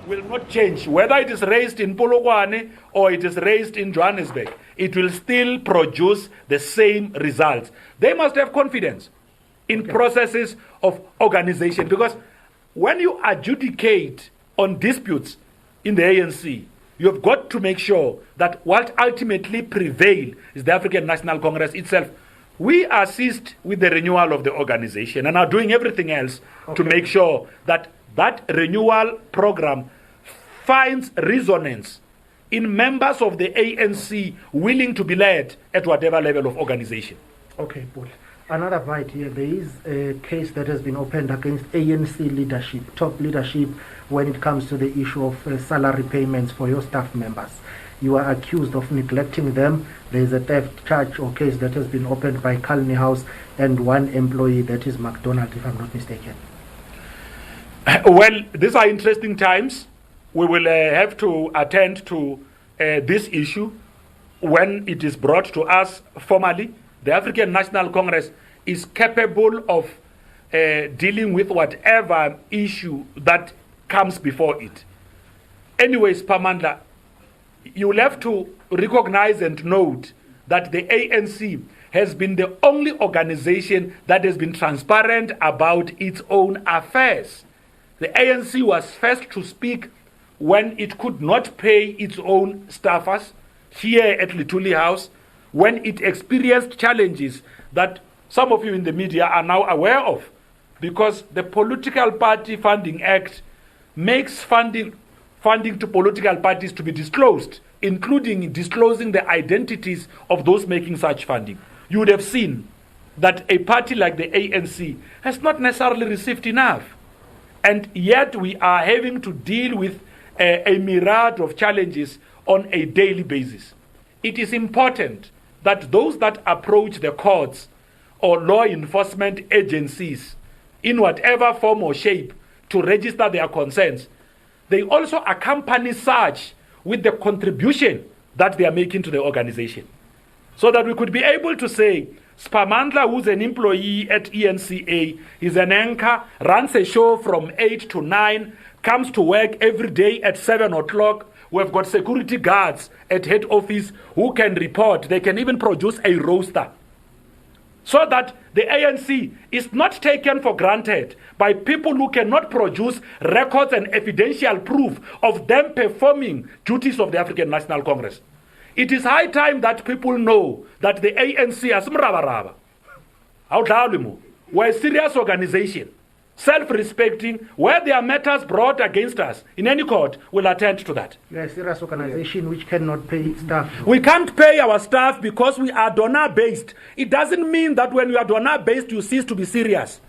will not change. Whether it is raised in Polokwane or it is raised in Johannesburg, it will still produce the same results. They must have confidence in processes of organization, because when you adjudicate on disputes in the ANC, you have got to make sure that what ultimately prevails is the African National Congress itself. We assist with the renewal of the organization and are doing everything else to make sure that that renewal program finds resonance in members of the ANC willing to be led at whatever level of organization. Okay, Pule. Another bite here. There is a case that has been opened against ANC leadership, top leadership, when it comes to the issue of salary payments for your staff members. You are accused of neglecting them. There is a theft charge or case that has been opened by Colony House and one employee, that is McDonald, if I'm not mistaken. Well, these are interesting times. We will have to attend to this issue when it is brought to us formally. The African National Congress is capable of dealing with whatever issue that comes before it. Anyways, Pamandla, you will have to recognize and note that the ANC has been the only organization that has been transparent about its own affairs. The ANC was first to speak when it could not pay its own staffers here at Lituli House, when it experienced challenges that some of you in the media are now aware of, because the Political Party Funding Act makes funding to political parties to be disclosed, including disclosing the identities of those making such funding. You would have seen that a party like the ANC has not necessarily received enough. And yet we are having to deal with a myriad of challenges on a daily basis. It is important that those that approach the courts or law enforcement agencies in whatever form or shape to register their concerns, they also accompany such with the contribution that they are making to the organization. So that we could be able to say, Spamandla, who's an employee at ENCA, is an anchor, runs a show from 8 to 9, comes to work every day at 7 o'clock. We've got security guards at head office who can report. They can even produce a roster. So that the ANC is not taken for granted by people who cannot produce records and evidential proof of them performing duties of the African National Congress. It is high time that people know that the ANC as mrabaraba, we're a serious organization, self-respecting. Where there are matters brought against us in any court, we'll attend to that. We are a serious organization which cannot pay staff. We can't pay our staff because we are donor-based. It doesn't mean that when you are donor-based, you cease to be serious.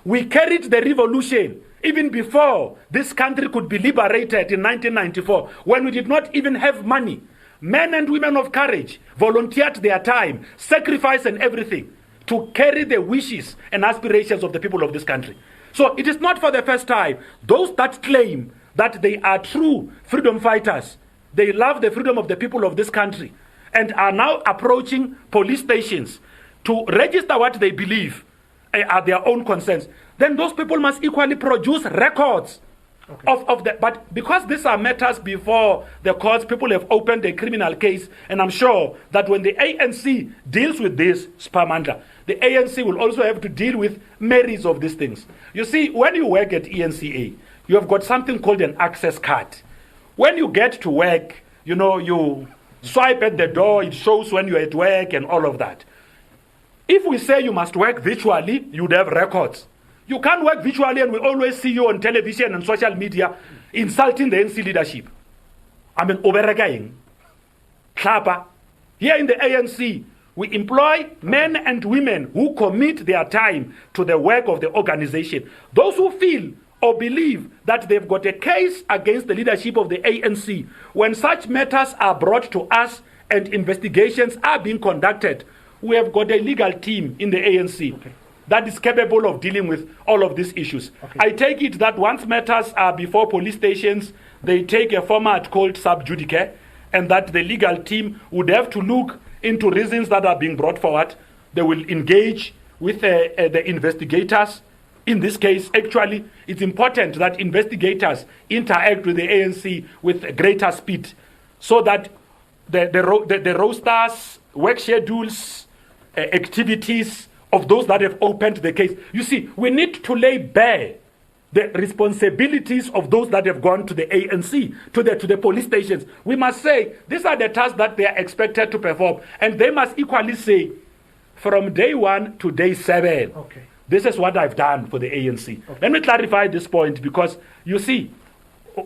We carried the revolution even before this country could be liberated in 1994, when we did not even have money. Men and women of courage volunteered their time, sacrifice and everything to carry the wishes and aspirations of the people of this country. So it is not for the first time. Those that claim that they are true freedom fighters, they love the freedom of the people of this country, and are now approaching police stations to register what they believe are their own concerns, then those people must equally produce records. But because these are matters before the courts, people have opened a criminal case, and I'm sure that when the ANC deals with this, Spamandla, the ANC will also have to deal with merits of these things. You see, when you work at ENCA, you have got something called an access card. When you get to work, you swipe at the door, it shows when you're at work and all of that. If we say you must work virtually, you'd have records. You can't work virtually and we always see you on television and social media insulting the ANC leadership. Overregaing. Klapa. Here in the ANC, we employ men and women who commit their time to the work of the organization. Those who feel or believe that they've got a case against the leadership of the ANC, when such matters are brought to us and investigations are being conducted, we have got a legal team in the ANC. That is capable of dealing with all of these issues. I take it that once matters are before police stations, they take a format called sub judice, and that the legal team would have to look into reasons that are being brought forward. They will engage with the investigators In this case, actually, it's important that investigators interact with the ANC with greater speed so that the rosters, work schedules, activities of those that have opened the case. You see, we need to lay bare the responsibilities of those that have gone to the ANC, to the police stations. We must say, these are the tasks that they are expected to perform. And they must equally say, from day 1 to day 7, Okay. this is what I've done for the ANC. Okay. Let me clarify this point, because you see,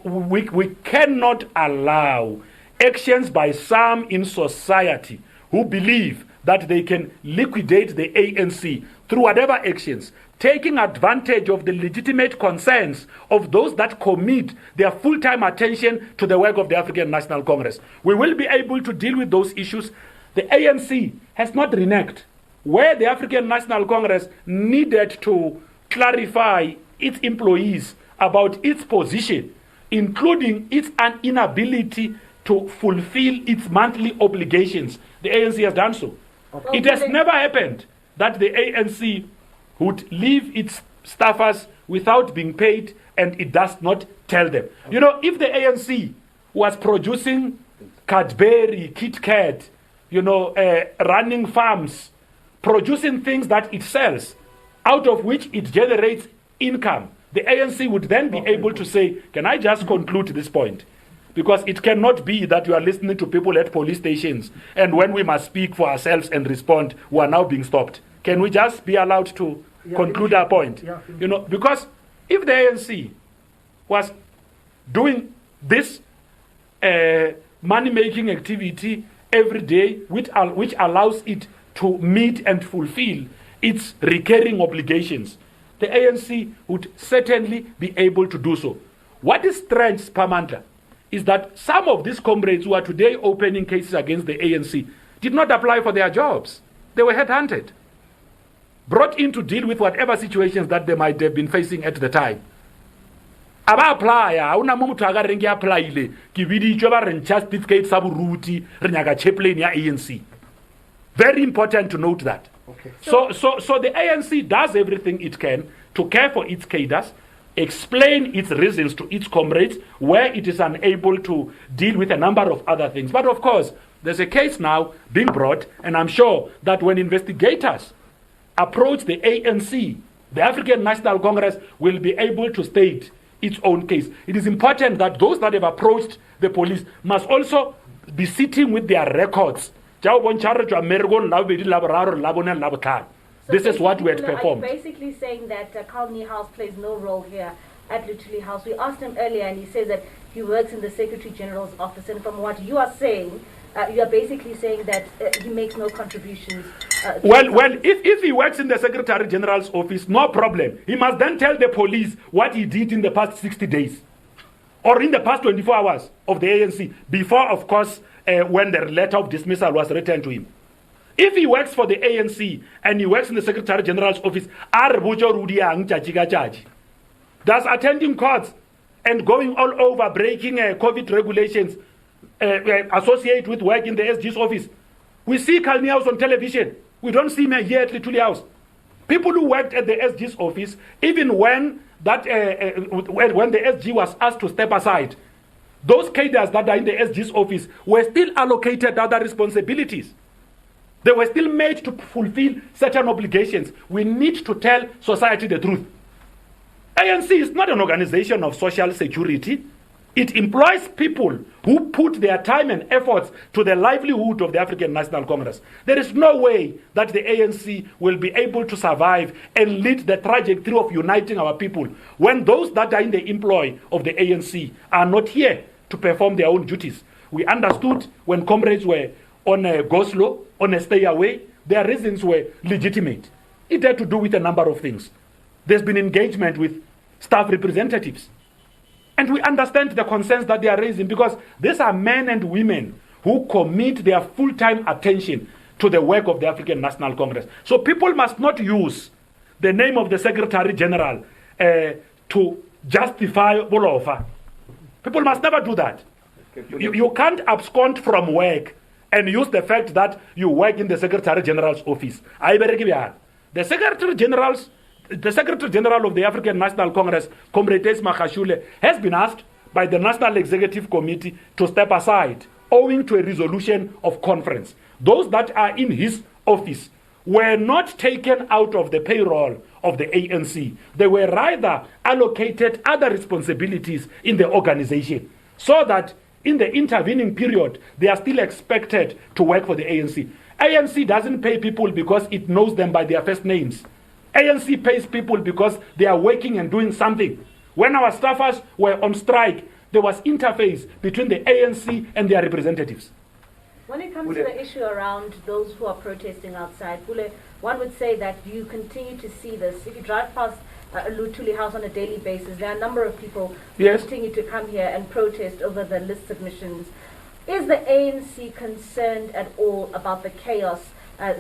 we cannot allow actions by some in society who believe that they can liquidate the ANC through whatever actions, taking advantage of the legitimate concerns of those that commit their full-time attention to the work of the African National Congress. We will be able to deal with those issues. The ANC has not reneged. Where the African National Congress needed to clarify its employees about its position, including its inability to fulfill its monthly obligations, the ANC has done so. Okay. It has never happened that the ANC would leave its staffers without being paid, and it does not tell them. You know, if the ANC was producing Cadbury, Kit Kat, running farms, producing things that it sells, out of which it generates income, the ANC would then be able to say, can I just conclude this point? Because it cannot be that you are listening to people at police stations, and when we must speak for ourselves and respond, we are now being stopped. Can we just be allowed to conclude our point? Yeah, because if the ANC was doing this money-making activity every day, which allows it to meet and fulfill its recurring obligations, the ANC would certainly be able to do so. What is strange, Pamandla, is that some of these comrades who are today opening cases against the ANC did not apply for their jobs. They were headhunted, brought in to deal with whatever situations that they might have been facing at the time. Aba apply, una mo motho a ka reng ke applyile, ke biditjwe ba re ntsha certificate sa boruti, re nyaka chaplain ya ANC. Very important to note that. Okay. So the ANC does everything it can to care for its cadres, explain its reasons to its comrades where it is unable to deal with a number of other things. But of course, there's a case now being brought, and I'm sure that when investigators approach the ANC, the African National Congress will be able to state its own case. It is important that those that have approached the police must also be sitting with their records. This is what we had performed. Are you basically saying that Kalni House plays no role here at Lutuli House? We asked him earlier, and he says that he works in the Secretary General's office. And from what you are saying, you are basically saying that he makes no contributions. If he works in the Secretary General's office, no problem. He must then tell the police what he did in the past 60 days or in the past 24 hours of the ANC, before, of course, when the letter of dismissal was written to him. If he works for the ANC and he works in the Secretary General's office, does attending courts and going all over breaking COVID regulations associate with work in the SG's office? We see Kalni House on television. We don't see him here at Lutuli House. People who worked at the SG's office, even when when the SG was asked to step aside, those cadres that are in the SG's office were still allocated other responsibilities. They were still made to fulfill certain obligations. We need to tell society the truth. ANC is not an organization of social security. It employs people who put their time and efforts to the livelihood of the African National Congress. There is no way that the ANC will be able to survive and lead the trajectory of uniting our people when those that are in the employ of the ANC are not here to perform their own duties. We understood when comrades were on a go-slow, on a stay-away, their reasons were legitimate. It had to do with a number of things. There's been engagement with staff representatives. And we understand the concerns that they are raising, because these are men and women who commit their full-time attention to the work of the African National Congress. So people must not use the name of the Secretary General to justify Bolofa. People must never do that. You can't abscond from work and use the fact that you work in the Secretary General's office. The Secretary General's The Secretary General of the African National Congress, Comrade Makashule, has been asked by the National Executive Committee to step aside owing to a resolution of conference. Those that are in his office were not taken out of the payroll of the ANC. They were rather allocated other responsibilities in the organization, so that in the intervening period, they are still expected to work for the ANC. ANC doesn't pay people because it knows them by their first names. ANC pays people because they are working and doing something. When our staffers were on strike, there was interface between the ANC and their representatives. When it comes to the issue around those who are protesting outside, Pule, one would say that you continue to see this. If you drive past Lutuli House on a daily basis, there are a number of people who continue to come here and protest over the list submissions. Is the ANC concerned at all about the chaos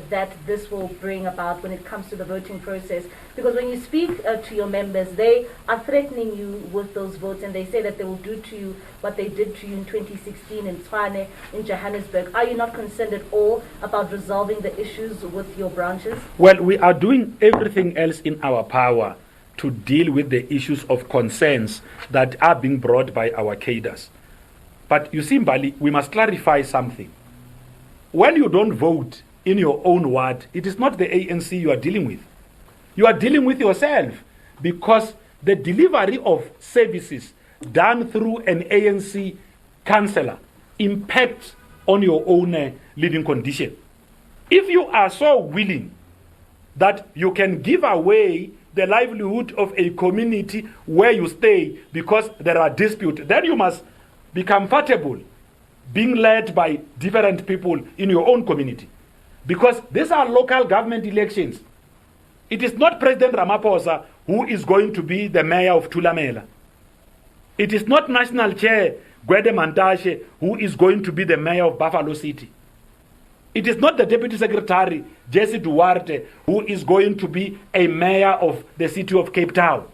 that this will bring about when it comes to the voting process? Because when you speak to your members, they are threatening you with those votes, and they say that they will do to you what they did to you in 2016 in Tshwane, in Johannesburg. Are you not concerned at all about resolving the issues with your branches? Well, we are doing everything else in our power to deal with the issues of concerns that are being brought by our cadres. But you see, Mbali, we must clarify something. When you don't vote in your own ward, it is not the ANC you are dealing with. You are dealing with yourself, because the delivery of services done through an ANC councillor impacts on your own living condition. If you are so willing that you can give away the livelihood of a community where you stay because there are disputes, then you must be comfortable being led by different people in your own community. Because these are local government elections. It is not President Ramaphosa who is going to be the mayor of Thulamela. It is not National Chair Gwede Mantashe who is going to be the mayor of Buffalo City. It is not the Deputy Secretary Jesse Duarte who is going to be a mayor of the city of Cape Town.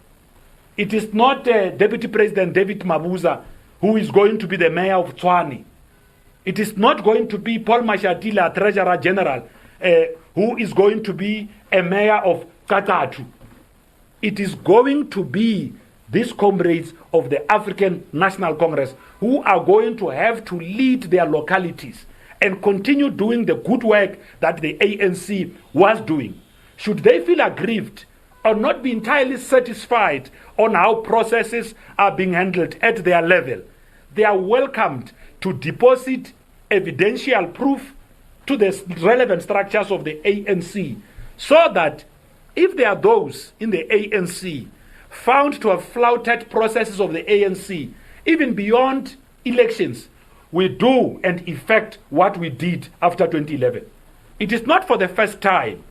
It is not Deputy President David Mabuza who is going to be the mayor of Tshwane. It is not going to be Paul Mashatila, Treasurer General, who is going to be a mayor of Katatu. It is going to be these comrades of the African National Congress who are going to have to lead their localities and continue doing the good work that the ANC was doing. Should they feel aggrieved or not be entirely satisfied on how processes are being handled at their level, they are welcomed to deposit evidential proof to the relevant structures of the ANC, so that if there are those in the ANC found to have flouted processes of the ANC, even beyond elections, we do and effect what we did after 2011. It is not for the first time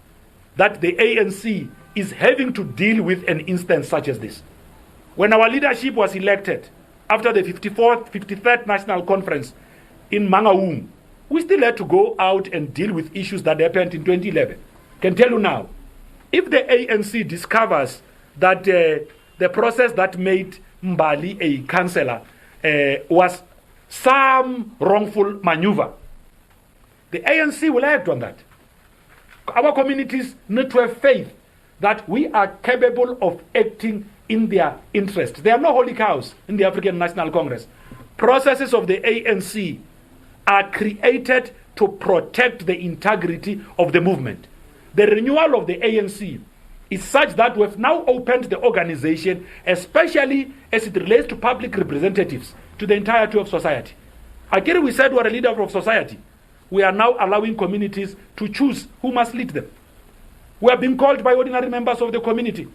that the ANC is having to deal with an instance such as this. When our leadership was elected after the 53rd National Conference in Mangaung, we still had to go out and deal with issues that happened in 2011. Can tell you now, if the ANC discovers that the process that made Mbali a councillor was some wrongful maneuver, the ANC will act on that. Our communities need to have faith that we are capable of acting in their interest. There are no holy cows in the African National Congress. Processes of the ANC are created to protect the integrity of the movement. The renewal of the ANC is such that we have now opened the organization, especially as it relates to public representatives, to the entirety of society. Again, we said we're a leader of society. We are now allowing communities to choose who must lead them. We are being called by ordinary members of the community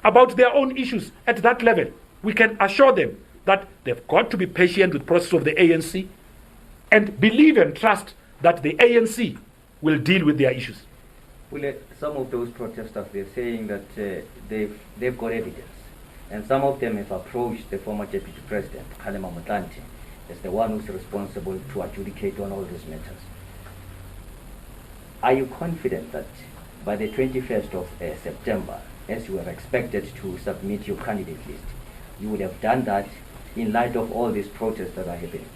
about their own issues at that level. We can assure them that they've got to be patient with the process of the ANC and believe and trust that the ANC will deal with their issues. Well, some of those protesters, they're saying that they've got evidence, and some of them have approached the former Deputy President, Kgalema Motlanthe, as the one who's responsible to adjudicate on all these matters. Are you confident that by the 21st of September, as you are expected to submit your candidate list, you would have done that in light of all these protests that are happening?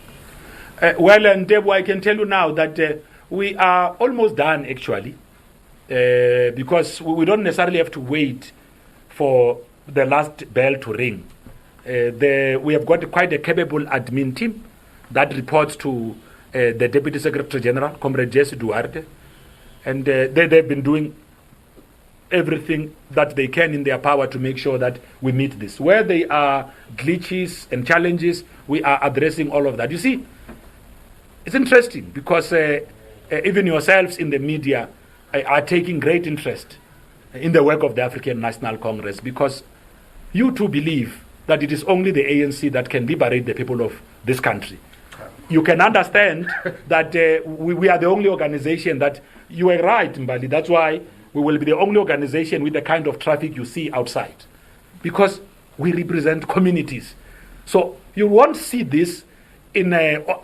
Well, and Debo, I can tell you now that we are almost done, actually. because we don't necessarily have to wait for the last bell to ring. We have got quite a capable admin team that reports to the Deputy Secretary General, Comrade Jesse Duarte, and they've been doing everything that they can in their power to make sure that we meet this. Where there are glitches and challenges, we are addressing all of that. You see, it's interesting because even yourselves in the media are taking great interest in the work of the African National Congress, because you too believe that it is only the ANC that can liberate the people of this country. You can understand that we are the only organization that, you are right, Mbali, that's why we will be the only organization with the kind of traffic you see outside, because we represent communities. So you won't see this in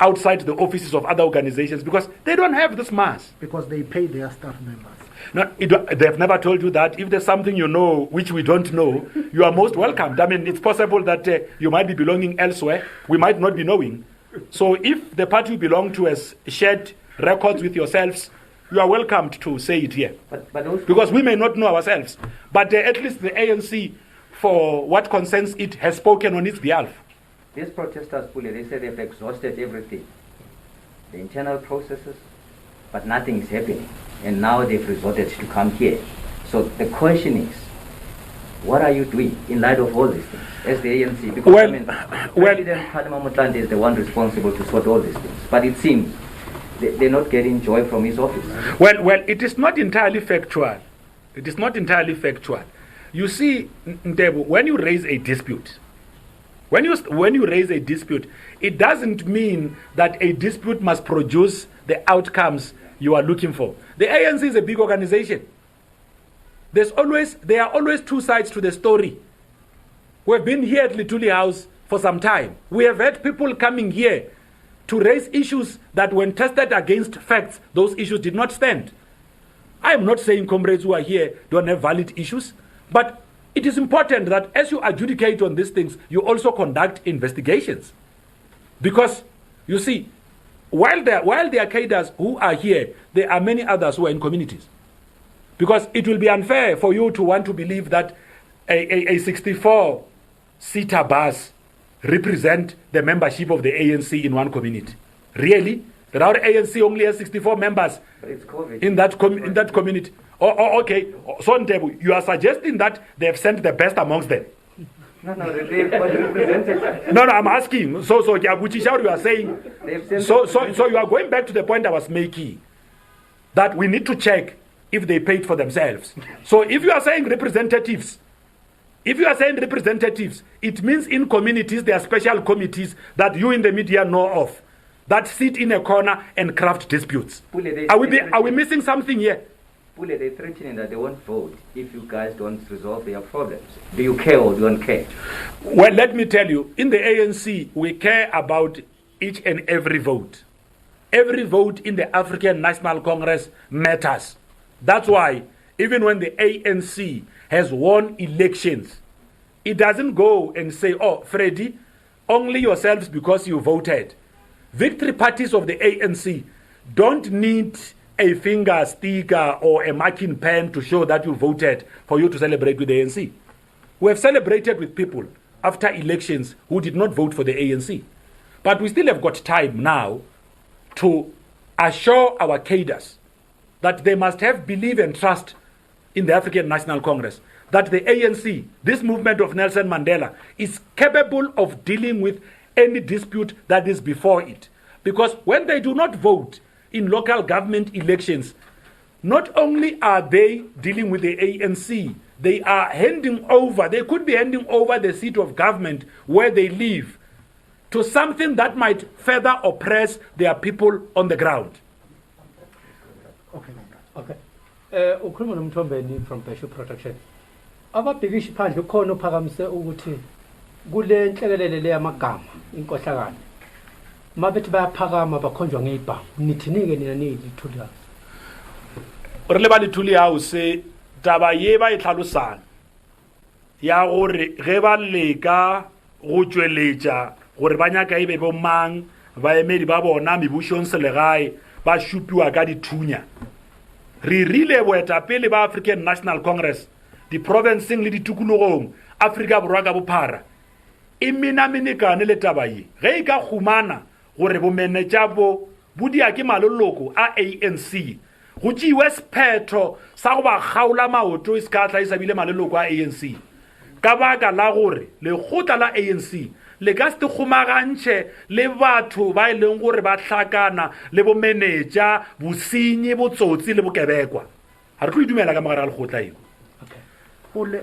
outside the offices of other organizations, because they don't have this mass. Because they pay their staff members. No, they've never told you that. If there's something you know which we don't know, you are most welcomed. I mean, it's possible that you might be belonging elsewhere. We might not be knowing. So if the party you belong to has shared records with yourselves, you are welcomed to say it here. But also, because we may not know ourselves. But at least the ANC, for what concerns it, has spoken on its behalf. these protesters, Pule, they say they've exhausted everything, the internal processes, but nothing is happening. And now they've resorted to come here. So the question is, what are you doing in light of all these things as the ANC? Because President Kgalema Motlanthe is the one responsible to sort all these things. But it seems they're not getting joy from his office. Well, it is not entirely factual. It is not entirely factual. You see, Ntebo, when you raise a dispute, when you raise a dispute, it doesn't mean that a dispute must produce the outcomes you are looking for. The ANC is a big organization. There are always two sides to the story. We've been here at Lituli House for some time. We have had people coming here to raise issues that when tested against facts, those issues did not stand. I am not saying comrades who are here don't have valid issues, but it is important that as you adjudicate on these things, you also conduct investigations. Because, you see, while there are cadres who are here, there are many others who are in communities. Because it will be unfair for you to want to believe that a 64-seater bus represent the membership of the ANC in one community. Really? That our ANC only has 64 members in that community. Okay. So, Ntebu, you are suggesting that they have sent the best amongst them. No, they've got represented. No, I'm asking. So, you are saying. So you are going back to the point I was making, that we need to check if they paid for themselves. So, if you are saying representatives, it means in communities there are special committees that you in the media know of that sit in a corner and craft disputes. Pule, are we missing something here? Pule, they're threatening that they won't vote if you guys don't resolve their problems. Do you care or don't care? Well, let me tell you, in the ANC, we care about each and every vote. Every vote in the African National Congress matters. That's why, even when the ANC has won elections, it doesn't go and say, oh, Freddie, only yourselves because you voted. Victory parties of the ANC don't need a finger sticker or a marking pen to show that you voted for you to celebrate with the ANC. We have celebrated with people after elections who did not vote for the ANC. But we still have got time now to assure our cadres that they must have belief and trust in the African National Congress, that the ANC, this movement of Nelson Mandela, is capable of dealing with any dispute that is before it. Because when they do not vote in local government elections, not only are they dealing with the ANC, they could be handing over the seat of government where they live to something that might further oppress their people on the ground. Okay. Ukhuluma noMthombeni from Special Protection. Ababhikishi phandle khona uphakamise ukuthi kule nhlekelele le yamagama inkohlakalo. Mabethi bayaphakama bakhonjwa ngezibhamu. Nithinike nina nilithuli house. Re le ba Lituli House taba ye ba e tlhalosang ya gore ge ba leka go tšweletša gore ba nyaka ebe bo mang baemedi ba bona mebušong selegae ba šupiwa ka dithunya. re rile boetapele ba African National Congress di-provinceng le ditukulogong Afrika Borwa ka bophara e menamenekane le taba ye ge e ka khumana gore bomenetša bo budia ke maloloko a ANC go tšewe sephetho sa go ba kgaola maoto e se ka tla e sabile maloloko a ANC ka baka la gore lekgotla la ANC le ka se khumagantše le batho ba e leng gore ba hlakana le bomenetša bosenyi botsotsi le bokebekwa ga re tlo idumela ka mogare ga lekgotla eo. Pule,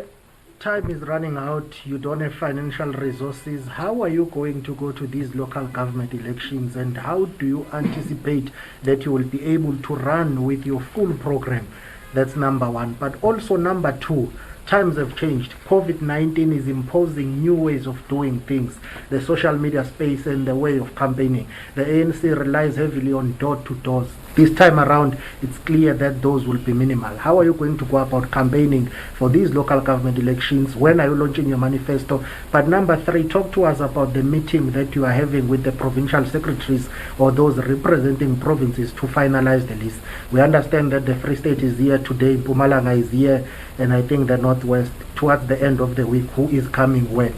time is running out. You don't have financial resources. How are you going to go to these local government elections, and how do you anticipate that you will be able to run with your full program? That's number one. But also number two, times have changed. COVID-19 is imposing new ways of doing things, the social media space and the way of campaigning. The ANC relies heavily on door-to-doors. This time around, it's clear that those will be minimal. How are you going to go about campaigning for these local government elections? When are you launching your manifesto? But number three, talk to us about the meeting that you are having with the provincial secretaries or those representing provinces to finalize the list. We understand that the Free State is here today, Mpumalanga is here, and I think the Northwest towards the end of the week. Who is coming when?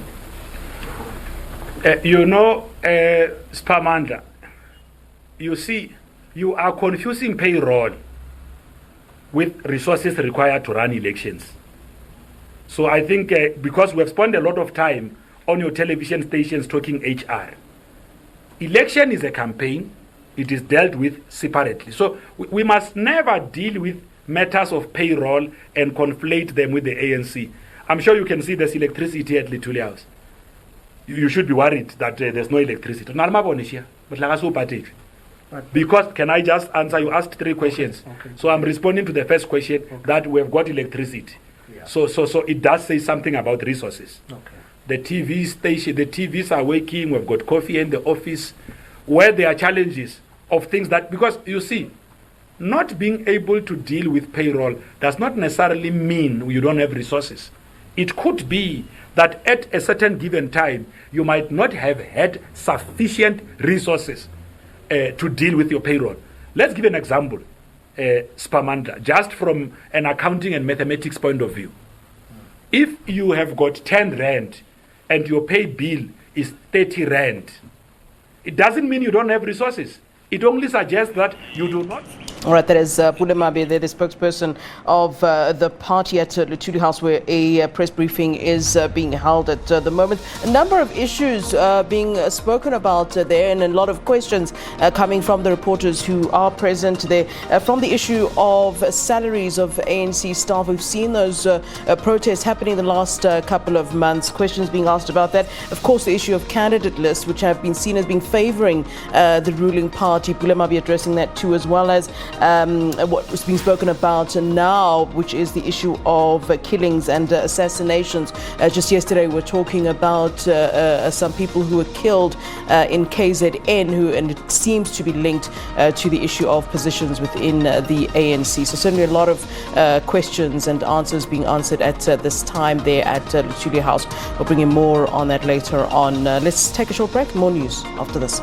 Spamanda, you see, you are confusing payroll with resources required to run elections. So I think because we have spent a lot of time on your television stations talking HR, election is a campaign. It is dealt with separately. So we must never deal with matters of payroll and conflate them with the ANC. I'm sure you can see there's electricity at Lituli House. You should be worried that there's no electricity. Because, can I just answer? You asked 3 questions. Okay. So I'm responding to the first question that we have got electricity. Yeah. So it does say something about resources. Okay. The TV station, the TVs are working. We've got coffee in the office. Where there are challenges of things that, because you see, not being able to deal with payroll does not necessarily mean you don't have resources. It could be that at a certain given time, you might not have had sufficient resources to deal with your payroll. Let's give an example, Spamanda, just from an accounting and mathematics point of view. If you have got 10 rand and your pay bill is 30 rand, it doesn't mean you don't have resources. It only suggests that you do not. All right, that is Pule Mabe, the spokesperson of the party at Luthuli House, where a press briefing is being held at the moment. A number of issues being spoken about there, and a lot of questions coming from the reporters who are present there. From the issue of salaries of ANC staff, we've seen those protests happening in the last couple of months. Questions being asked about that. Of course, the issue of candidate lists, which have been seen as being favouring the ruling party. Pule Mabe addressing that too, as well as what was being spoken about now, which is the issue of killings and assassinations. Just yesterday we were talking about some people who were killed in KZN, and it seems to be linked to the issue of positions within the ANC. So certainly a lot of questions and answers being answered at this time there at Luthuli House. We'll bring you more on that later on. Let's take a short break. More news after this.